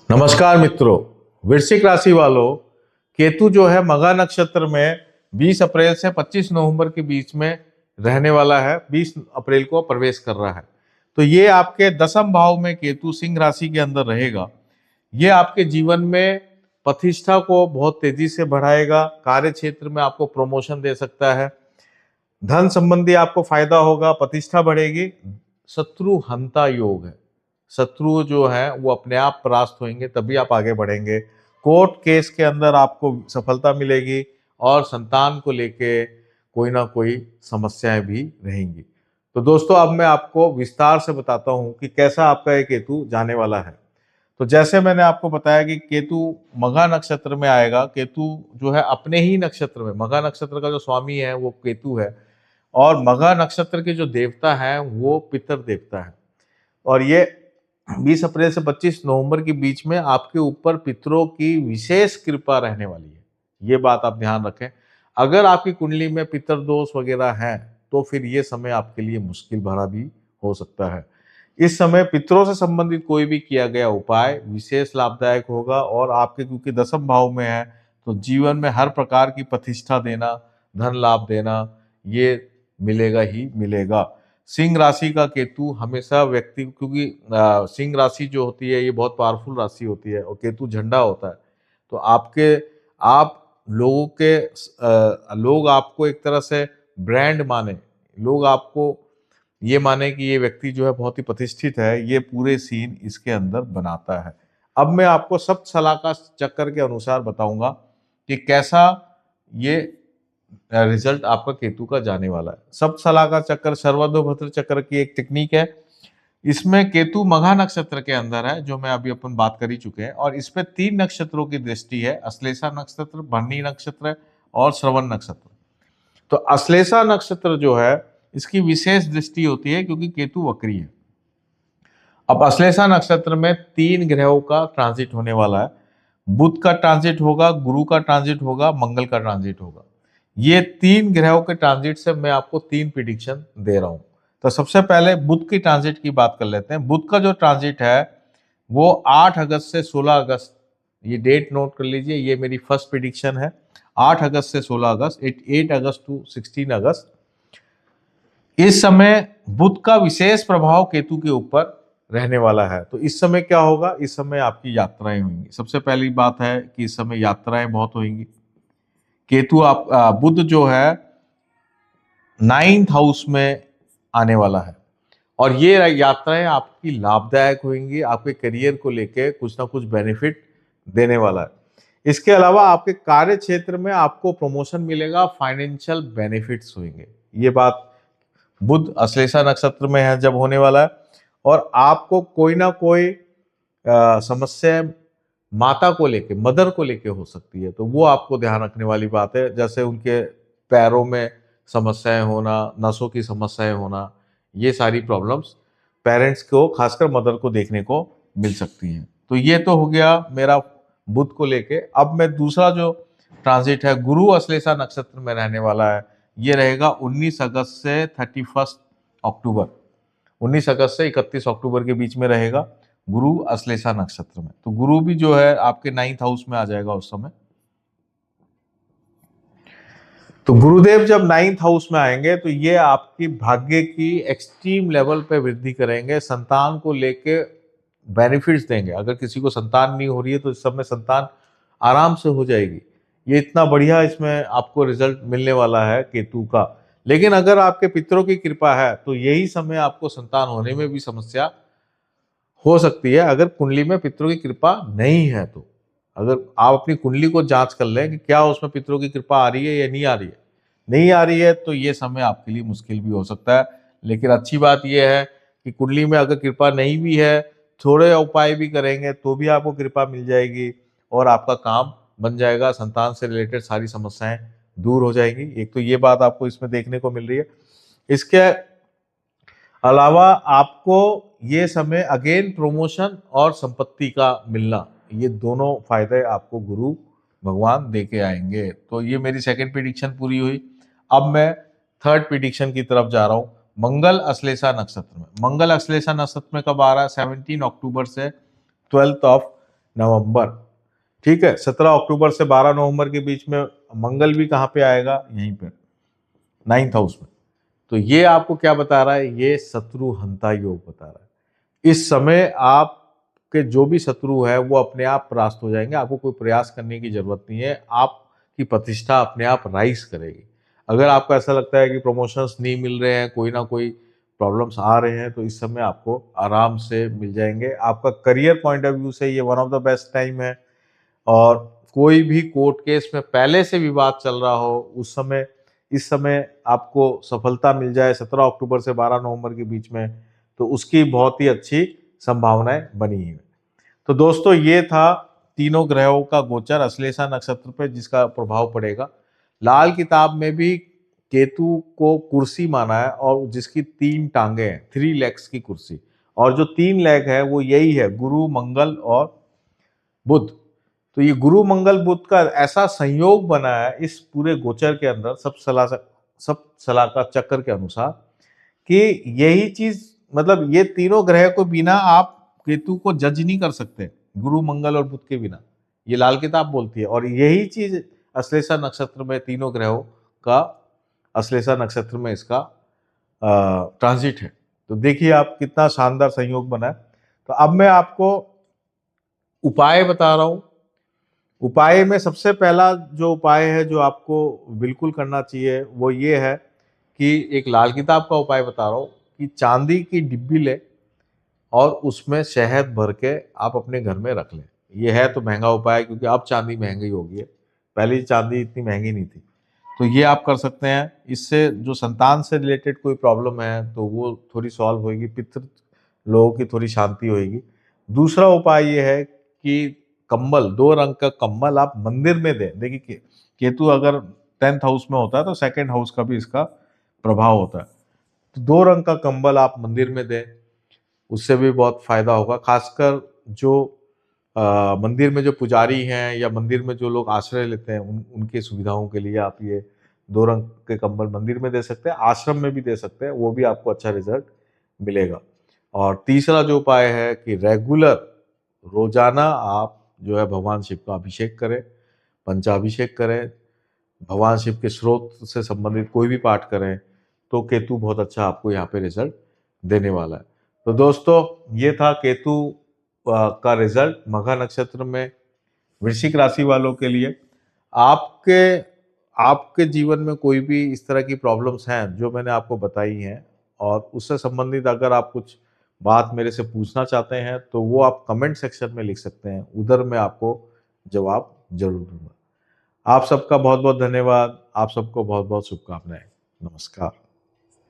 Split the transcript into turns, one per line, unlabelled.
नमस्कार मित्रों। वृश्चिक राशि वालों, केतु जो है मघा नक्षत्र में 20 अप्रैल से 25 नवंबर के बीच में रहने वाला है। 20 अप्रैल को प्रवेश कर रहा है। तो ये आपके दसम भाव में केतु सिंह राशि के अंदर रहेगा। ये आपके जीवन में प्रतिष्ठा को बहुत तेजी से बढ़ाएगा। कार्य क्षेत्र में आपको प्रमोशन दे सकता है। धन संबंधी आपको फायदा होगा, प्रतिष्ठा बढ़ेगी। शत्रु हंता योग है। शत्रु जो है वो अपने आप परास्त होंगे, तभी आप आगे बढ़ेंगे। कोर्ट केस के अंदर आपको सफलता मिलेगी और संतान को लेके कोई ना कोई समस्याएं भी रहेंगी। तो दोस्तों, अब मैं आपको विस्तार से बताता हूं कि कैसा आपका ये केतु जाने वाला है। तो जैसे मैंने आपको बताया कि केतु मघा नक्षत्र में आएगा। केतु जो है अपने ही नक्षत्र में, मघा नक्षत्र का जो स्वामी है वो केतु है और मघा नक्षत्र के जो देवता है वो पितर देवता है। और ये 20 अप्रैल से 25 नवंबर के बीच में आपके ऊपर पितरों की विशेष कृपा रहने वाली है। ये बात आप ध्यान रखें। अगर आपकी कुंडली में पितर दोष वगैरह हैं तो फिर ये समय आपके लिए मुश्किल भरा भी हो सकता है। इस समय पितरों से संबंधित कोई भी किया गया उपाय विशेष लाभदायक होगा और आपके क्योंकि दसम भाव में है तो जीवन में हर प्रकार की प्रतिष्ठा देना, धन लाभ देना, ये मिलेगा ही मिलेगा। सिंह राशि का केतु हमेशा व्यक्ति, क्योंकि सिंह राशि जो होती है ये बहुत पावरफुल राशि होती है और केतु झंडा होता है। तो आप लोग आपको एक तरह से ब्रांड माने, लोग आपको ये माने कि ये व्यक्ति जो है बहुत ही प्रतिष्ठित है। ये पूरे सीन इसके अंदर बनाता है। अब मैं आपको सप्त सलाह का चक्कर के अनुसार बताऊंगा कि कैसा ये रिजल्ट आपका केतु का जाने वाला है। सप्त सलाह का चक्कर सर्वतोभद्र चक्र की एक टेक्निक है। इसमें केतु मघा नक्षत्र के अंदर है, जो मैं अभी अपन बात कर ही चुके हैं, और इस पे 3 नक्षत्रों की दृष्टि है। अश्लेषा नक्षत्र, भरणी नक्षत्र और श्रवण नक्षत्र। तो अश्लेषा नक्षत्र जो है इसकी विशेष दृष्टि होती है क्योंकि केतु वक्री है। अब अश्लेषा नक्षत्र में 3 ग्रहों का ट्रांजिट होने वाला है। बुध का ट्रांजिट होगा, गुरु का ट्रांजिट होगा, मंगल का ट्रांजिट होगा। ये 3 ग्रहों के ट्रांजिट से मैं आपको 3 प्रिडिक्शन दे रहा हूं। तो सबसे पहले बुध की ट्रांजिट की बात कर लेते हैं। बुध का जो ट्रांजिट है वो 8 अगस्त से 16 अगस्त, ये डेट नोट कर लीजिए, ये मेरी फर्स्ट प्रिडिक्शन है। 8 अगस्त से 16 अगस्त, 8 अगस्त टू 16 अगस्त। इस समय बुध का विशेष प्रभाव केतु के ऊपर रहने वाला है। तो इस समय क्या होगा? इस समय आपकी यात्राएं होंगी। सबसे पहली बात है कि इस समय यात्राएं बहुत होंगी। केतु बुध जो है 9th हाउस में आने वाला है और ये यात्राएं आपकी लाभदायक होंगी। आपके करियर को लेके कुछ ना कुछ बेनिफिट देने वाला है। इसके अलावा आपके कार्य क्षेत्र में आपको प्रमोशन मिलेगा, फाइनेंशियल बेनिफिट्स होंगे। ये बात बुध अश्लेषा नक्षत्र में है जब होने वाला है। और आपको कोई ना कोई समस्या माता को लेके, मदर को लेके हो सकती है, तो वो आपको ध्यान रखने वाली बात है। जैसे उनके पैरों में समस्याएं होना, नसों की समस्याएं होना, ये सारी प्रॉब्लम्स पेरेंट्स को, खासकर मदर को देखने को मिल सकती हैं। तो ये तो हो गया मेरा बुध को लेके। अब मैं दूसरा जो ट्रांजिट है, गुरु अश्लेषा नक्षत्र में रहने वाला है। ये रहेगा 19 अगस्त से 31 अक्टूबर, 19 अगस्त से 31 अक्टूबर के बीच में रहेगा गुरु अश्लेषा नक्षत्र में। तो गुरु भी जो है आपके 9th हाउस में आ जाएगा उस समय। तो गुरुदेव जब 9th हाउस में आएंगे तो ये आपकी भाग्य की एक्सट्रीम लेवल पे वृद्धि करेंगे। संतान को लेके बेनिफिट्स देंगे। अगर किसी को संतान नहीं हो रही है तो इस समय संतान आराम से हो जाएगी। ये इतना बढ़िया इसमें आपको रिजल्ट मिलने वाला है केतु का। लेकिन अगर आपके पितरों की कृपा है तो यही समय आपको संतान होने में भी समस्या हो सकती है, अगर कुंडली में पितरों की कृपा नहीं है तो। अगर आप अपनी कुंडली को जांच कर लें कि क्या उसमें पितरों की कृपा आ रही है या नहीं आ रही है, नहीं आ रही है तो ये समय आपके लिए मुश्किल भी हो सकता है। लेकिन अच्छी बात यह है कि कुंडली में अगर कृपा नहीं भी है, थोड़े उपाय भी करेंगे तो भी आपको कृपा मिल जाएगी और आपका काम बन जाएगा। संतान से रिलेटेड सारी समस्याएं दूर हो जाएंगी। एक तो ये बात आपको इसमें देखने को मिल रही है। इसके अलावा आपको ये समय अगेन प्रमोशन और संपत्ति का मिलना, ये दोनों फायदे आपको गुरु भगवान देके आएंगे। तो ये मेरी सेकंड प्रिडिक्शन पूरी हुई। अब मैं थर्ड प्रिडिक्शन की तरफ जा रहा हूं। मंगल अश्लेषा नक्षत्र में, मंगल अश्लेषा नक्षत्र में कब आ रहा है? 17 अक्टूबर से 12 नवंबर, ठीक है। 17 अक्टूबर से 12 नवंबर के बीच में मंगल भी कहाँ पे आएगा, यहीं पे 9th हाउस में। तो ये आपको क्या बता रहा है, ये शत्रु हंता योग बता रहा है। इस समय आपके जो भी शत्रु है वो अपने आप परास्त हो जाएंगे, आपको कोई प्रयास करने की जरूरत नहीं है, आपकी प्रतिष्ठा अपने आप राइज करेगी। अगर आपको ऐसा लगता है कि प्रमोशंस नहीं मिल रहे हैं, कोई ना कोई प्रॉब्लम्स आ रहे हैं, तो इस समय आपको आराम से मिल जाएंगे। आपका करियर पॉइंट ऑफ व्यू से ये one of the best time है। और कोई भी कोर्ट केस में पहले से विवाद चल रहा हो, उस समय इस समय आपको सफलता मिल जाए 17 अक्टूबर से 12 नवंबर के बीच में, तो उसकी बहुत ही अच्छी संभावनाएं बनी हुई है। तो दोस्तों ये था तीनों ग्रहों का गोचर अश्लेषा नक्षत्र पे जिसका प्रभाव पड़ेगा। लाल किताब में भी केतु को कुर्सी माना है और जिसकी 3 टांगे हैं, 3 लेग्स की कुर्सी, और जो 3 लेग है वो यही है, गुरु मंगल और बुध। तो ये गुरु मंगल बुध का ऐसा संयोग बना है इस पूरे गोचर के अंदर, सब सलाह का चक्कर के अनुसार, कि यही चीज, मतलब ये तीनों ग्रह को बिना आप केतु को जज नहीं कर सकते, गुरु मंगल और बुध के बिना, ये लाल किताब बोलती है। और यही चीज अश्लेषा नक्षत्र में तीनों ग्रहों का अश्लेषा नक्षत्र में इसका ट्रांजिट है। तो देखिए आप कितना शानदार संयोग बना है। तो अब मैं आपको उपाय बता रहा हूं। उपाय में सबसे पहला जो उपाय है जो आपको बिल्कुल करना चाहिए वो ये है कि एक लाल किताब का उपाय बता रहा हूं कि चांदी की डिब्बी ले और उसमें शहद भर के आप अपने घर में रख लें। ये है तो महंगा उपाय है क्योंकि अब चांदी महंगी हो गई है, पहले चांदी इतनी महंगी नहीं थी। तो ये आप कर सकते हैं। इससे जो संतान से रिलेटेड कोई प्रॉब्लम है तो वो थोड़ी सॉल्व होगी, पितृ लोगों की थोड़ी शांति होगी। दूसरा उपाय ये है कि कंबल, 2 रंग का कंबल आप मंदिर में दें। देखिए केतु अगर 10th हाउस में होता है तो 2nd हाउस का भी इसका प्रभाव होता है। तो 2 रंग का कंबल आप मंदिर में दें, उससे भी बहुत फायदा होगा। खासकर जो मंदिर में जो पुजारी हैं या मंदिर में जो लोग आश्रय लेते हैं उनकी सुविधाओं के लिए आप ये 2 रंग के कंबल मंदिर में दे सकते हैं, आश्रम में भी दे सकते हैं, वो भी आपको अच्छा रिजल्ट मिलेगा। और तीसरा जो उपाय है कि रेगुलर रोजाना आप जो है भगवान शिव का अभिषेक करें, पंचाभिषेक करें, भगवान शिव के स्रोत से संबंधित कोई भी पाठ करें, तो केतु बहुत अच्छा आपको यहाँ पे रिजल्ट देने वाला है। तो दोस्तों ये था केतु का रिजल्ट मघा नक्षत्र में वृश्चिक राशि वालों के लिए। आपके आपके जीवन में कोई भी इस तरह की प्रॉब्लम्स हैं जो मैंने आपको बताई हैं और उससे संबंधित अगर आप कुछ बात मेरे से पूछना चाहते हैं तो वो आप कमेंट सेक्शन में लिख सकते हैं, उधर मैं आपको जवाब जरूर दूंगा। आप सबका बहुत बहुत धन्यवाद। आप सबको बहुत बहुत शुभकामनाएं। नमस्कार।